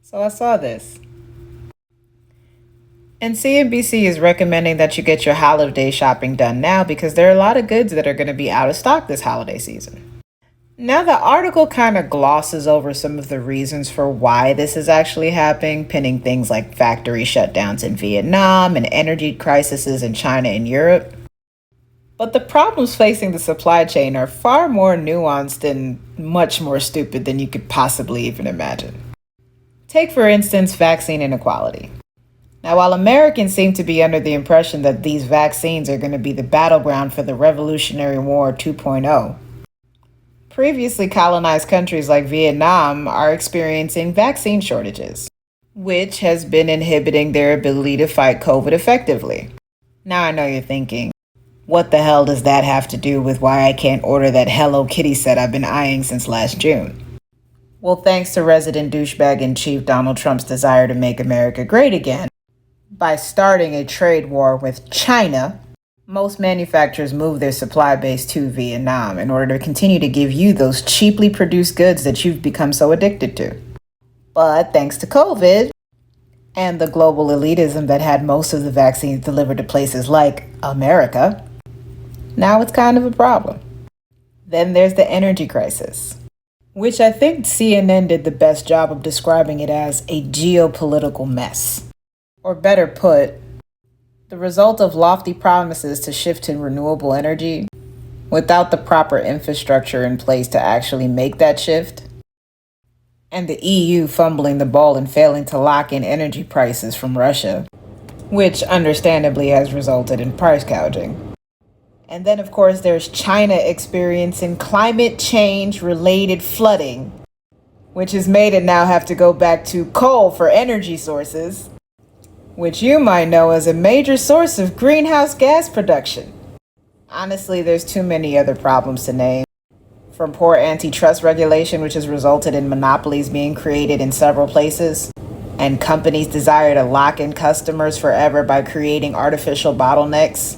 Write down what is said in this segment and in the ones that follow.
So I saw this. And CNBC is recommending that you get your holiday shopping done now because there are a lot of goods that are going to be out of stock this holiday season. Now, the article kind of glosses over some of the reasons for why this is actually happening, pinning things like factory shutdowns in Vietnam and energy crises in China and Europe. But the problems facing the supply chain are far more nuanced and much more stupid than you could possibly even imagine. Take, for instance, vaccine inequality. Now, while Americans seem to be under the impression that these vaccines are going to be the battleground for the Revolutionary War 2.0, previously colonized countries like Vietnam are experiencing vaccine shortages, which has been inhibiting their ability to fight COVID effectively. Now, I know you're thinking, what the hell does that have to do with why I can't order that Hello Kitty set I've been eyeing since last June? Well, thanks to resident douchebag in chief Donald Trump's desire to make America great again, by starting a trade war with China, most manufacturers move their supply base to Vietnam in order to continue to give you those cheaply produced goods that you've become so addicted to. But thanks to COVID and the global elitism that had most of the vaccines delivered to places like America, now it's kind of a problem. Then there's the energy crisis, which I think CNN did the best job of describing it as a geopolitical mess. Or better put, the result of lofty promises to shift to renewable energy without the proper infrastructure in place to actually make that shift, and the EU fumbling the ball and failing to lock in energy prices from Russia, which understandably has resulted in price gouging. And then, of course, there's China experiencing climate change related flooding, which has made it now have to go back to coal for energy sources, which you might know as a major source of greenhouse gas production. Honestly, there's too many other problems to name. From poor antitrust regulation, which has resulted in monopolies being created in several places, and companies' desire to lock in customers forever by creating artificial bottlenecks.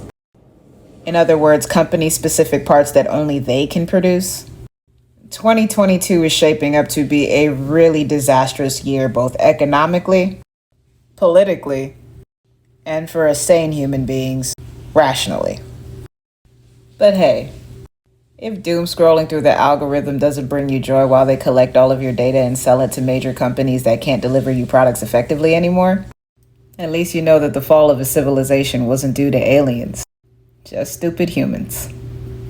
In other words, company-specific parts that only they can produce. 2022 is shaping up to be a really disastrous year, both economically, politically, and for us sane human beings, rationally. But hey, if doom scrolling through the algorithm doesn't bring you joy while they collect all of your data and sell it to major companies that can't deliver you products effectively anymore, at least you know that the fall of a civilization wasn't due to aliens, just stupid humans.